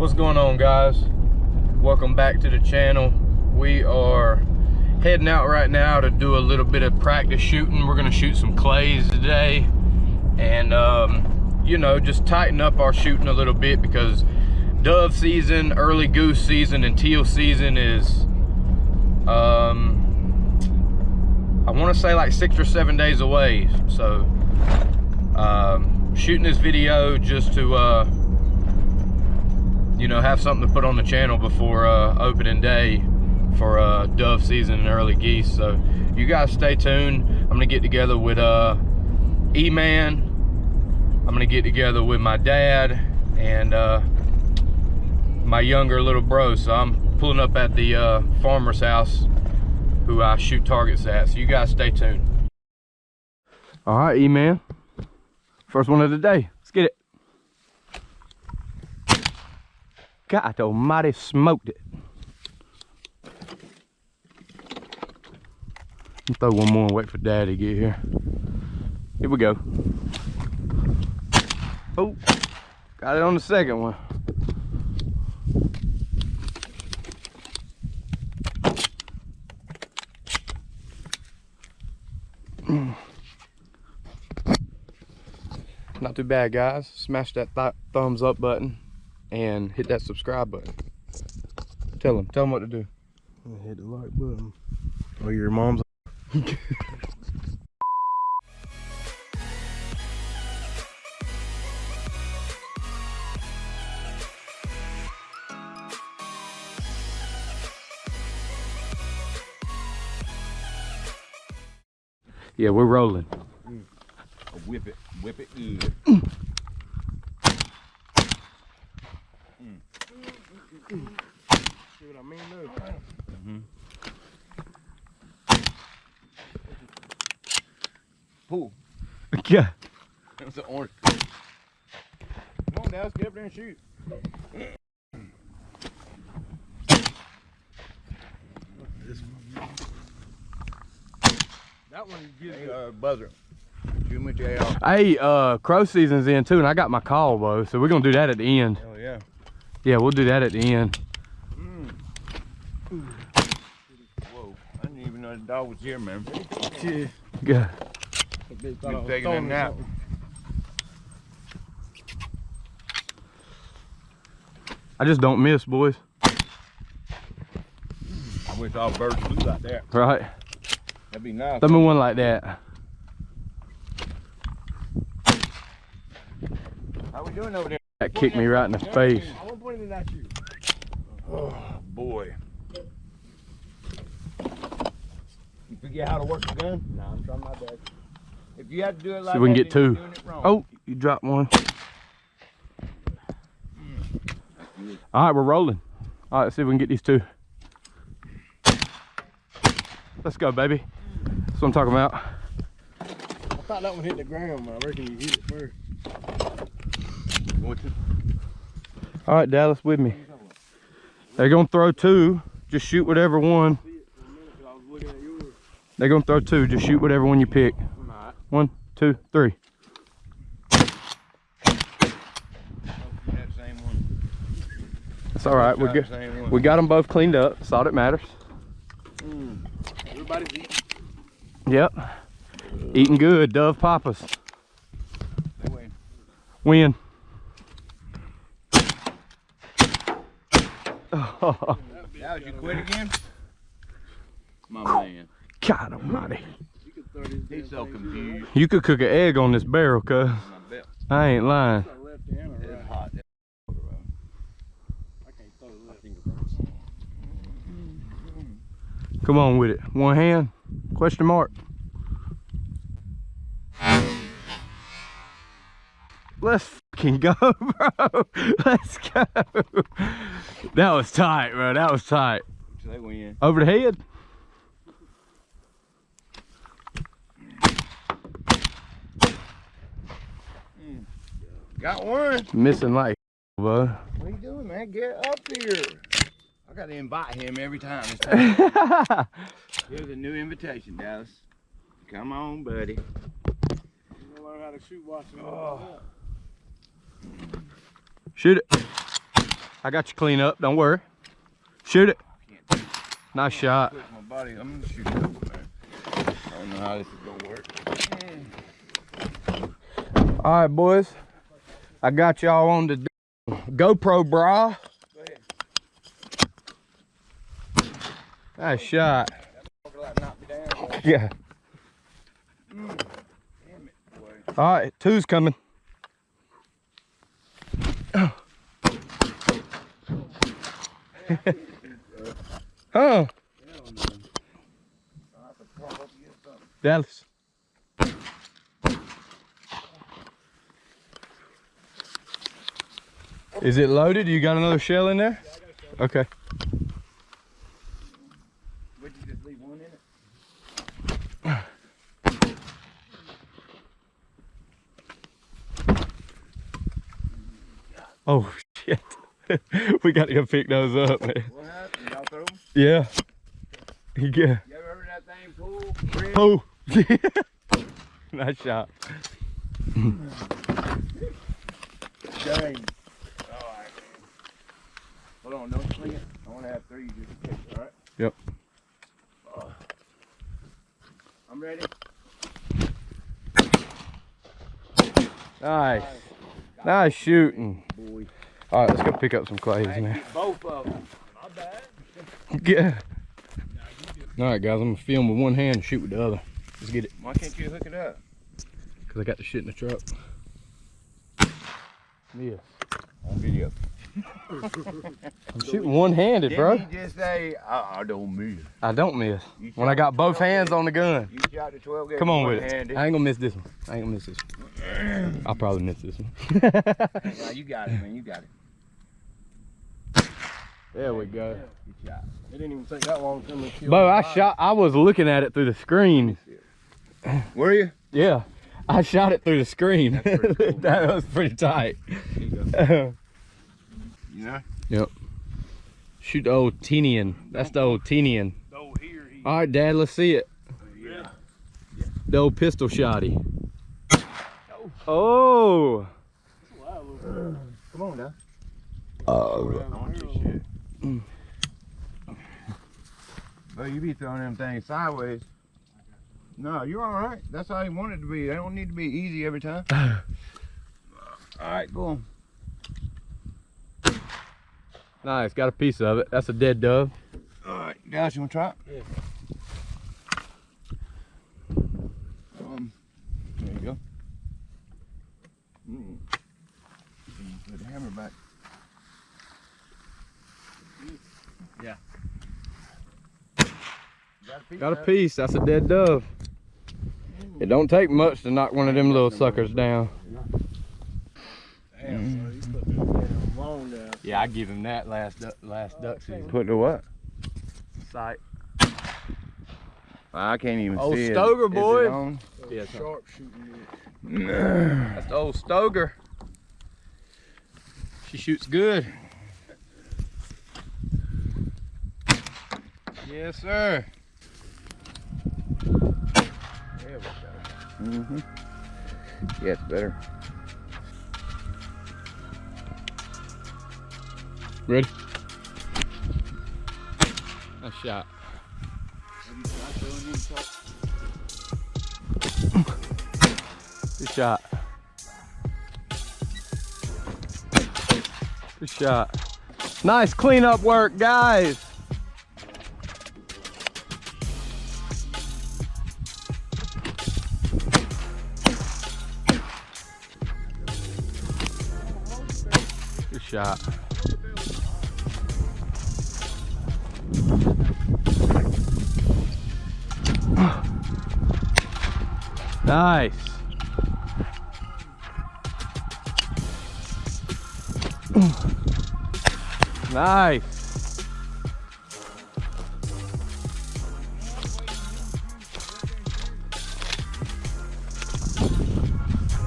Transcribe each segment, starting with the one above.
What's going on, guys? Welcome back to the channel. We are heading out right now to do a little bit of practice shooting. We're gonna shoot some clays today and you know, just tighten up our shooting a little bit because dove season, early goose season, and teal season is I want to say like 6 or 7 days away. So shooting this video just to you know, have something to put on the channel before opening day for dove season and early geese. So you guys stay tuned. I'm gonna get together with E-Man. I'm gonna get together with my dad and my younger little bro. So I'm pulling up at the farmer's house who I shoot targets at. So you guys stay tuned. All right, E-Man. First one of the day. Let's get it. God almighty, smoked it. I'll throw one more and wait for Dad to get here. Here we go. Oh, got it on the second one. Not too bad, guys. Smash that thumbs up button and hit that subscribe button. Tell them what to do. Hit the like button. Oh, your mom's. Yeah, we're rolling. Whip it good. See what I mean, though? Pull. Yeah. That was an orange. Come on, Dallas, get up there and shoot. That one gives you buzzer. Too much out. Hey, crow season's in too, and I got my call bow, so we're gonna do that at the end. Oh yeah. Yeah, we'll do that at the end. Whoa! I didn't even know the dog was here, man. Yeah. Been taking a nap. I just don't miss, boys. I wish all birds flew like that. Right? That'd be nice. Throw me one like that. How we doing over there? That kicked me right in the face. I won't point it at you. Oh boy. You forget how to work the gun? Nah, I'm trying my best. If you have to do it like So we can that, get then you're two. doing it wrong. Oh, you dropped one. All right, we're rolling. All right, let's see if we can get these two. Let's go, baby. That's what I'm talking about. I thought that one hit the ground, but I reckon you hit it first. All right, Dallas, with me. They're gonna throw two. Just shoot whatever one. They're gonna throw two. Just shoot whatever one you pick. 1, 2, 3. That's all right. We're good. We got them both cleaned up. That's all that matters. Everybody's eating. Yep. Eating good. Dove papas. They win. Win. Now, did you quit again? My man. God almighty. He's so confused. You could cook an egg on this barrel, cuz. I ain't lying. It's hot. I can't throw the left. Come on with it. One hand? Question mark. Let's fucking go, bro. Let's go. That was tight, bro. That was tight. So they win. Over the head. Got one. Missing like, bro. What are you doing, man? Get up here. I got to invite him every time. Here's a new invitation, Dallas. Come on, buddy. You learn how to shoot watching. Shoot it. I got you clean up. Don't worry. Shoot it. Nice shot. My body. I'm gonna shoot it over there. I don't know how this is gonna work. All right, boys. I got y'all on the GoPro, brah. Go ahead. Nice shot. Like knock me down, boy. Yeah. Damn it, boy. All right, 2's coming. Huh? Dallas. Is it loaded? You got another shell in there? Okay. Would you just leave one in it? Oh shit. We got to go pick those up, man. What happened? Y'all throw them? Yeah. Yeah. You ever heard that thing pull? Red? Oh. Nice shot. Dang. Alright. Hold on, don't swing it. I want to have 3 just in case, alright? Yep. I'm ready. Nice. Nice shooting. Boy. All right, let's go pick up some clays, man. Both of them. Not bad. Yeah. All right, guys, I'm gonna film with one hand and shoot with the other. Let's get it. Why can't you hook it up? Cause I got the shit in the truck. Yes. On video. I'm shooting one-handed, bro. Didn't you just say, I don't miss? I don't miss. You When I got both hands on the gun. You shot the 12 gauge. Come on with it. one-handed. I ain't gonna miss this one. I ain't gonna miss this one. I'll probably miss this one. Nah, you got it, man. You got it. There we go. Good shot. It didn't even take that long for them to kill. Bo, I was looking at it through the screen. Were you? Yeah. I shot it through the screen. That's pretty cool, That was pretty tight. There you go. You know? Yep. Shoot the old Tenian. That's the old Tenian. Oh, here he. All right, Dad, let's see it. Yeah. The old pistol shotty. Oh. Come on now. Oh. I want your shit. Well, you be throwing them things sideways. No, you're all right. That's how you want it to be. They don't need to be easy every time. All right, go on. Nice, got a piece of it. That's a dead dove. All right, guys, you want to try it? Yeah. There you go. Put the hammer back. Yeah. Got a piece. That's a dead dove. It don't take much to knock one of them little suckers down. Damn, bro, you put them damn long down. Yeah, I give him that last duck season. Put the what? Sight. I can't even Old see it. Stoger, Is it boy. on? Yeah, it's Sharp shooting. That's the old Stoger. She shoots good. Yes, sir. There we go. Mm-hmm. Yeah, it's better. Ready? Nice shot. Good shot. Good shot. Nice cleanup work, guys. Good shot. Nice. Nice.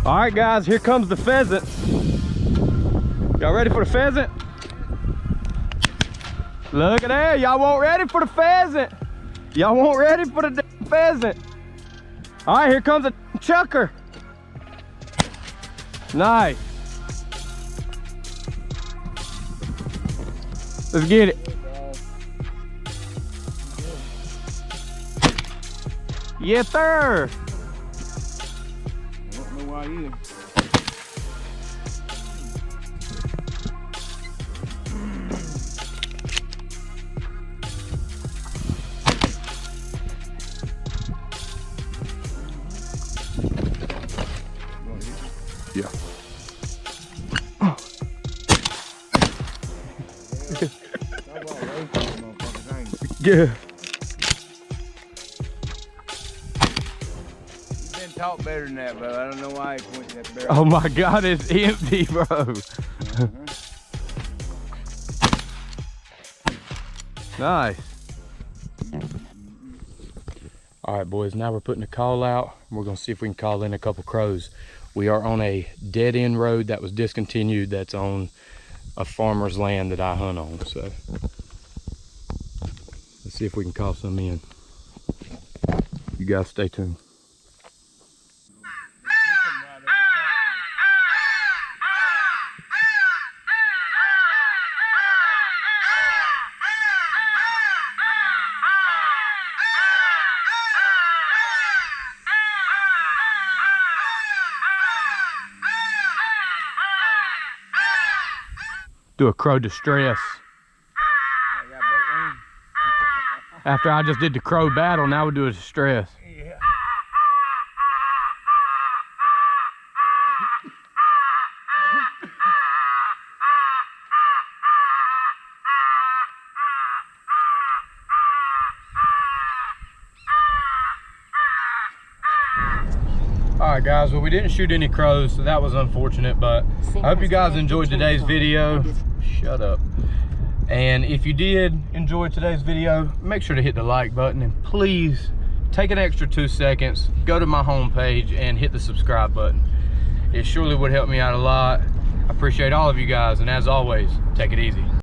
All right, guys, here comes the pheasant. Y'all ready for the pheasant? Look at there, y'all weren't ready for the pheasant. Y'all weren't ready for the damn pheasant. All right, here comes a chucker. Nice. Let's get it. Yes, sir. I don't know why either. Yeah. Yeah. You've been taught better than that, bro. I don't know why he pointed that barrel. Oh my God, it's empty, bro. Nice. All right, boys, now we're putting the call out. We're gonna see if we can call in a couple crows. We are on a dead end road that was discontinued that's on a farmer's land that I hunt on. So let's see if we can call some in. You guys stay tuned. Do a crow distress. After I just did the crow battle, now we do a distress. Yeah. Alright guys, well we didn't shoot any crows, so that was unfortunate, but I hope you guys enjoyed today's video. Shut up. And if you did enjoy today's video, make sure to hit the like button, and please take an extra 2 seconds, go to my homepage and hit the subscribe button. It surely would help me out a lot. I appreciate all of you guys, and as always, take it easy.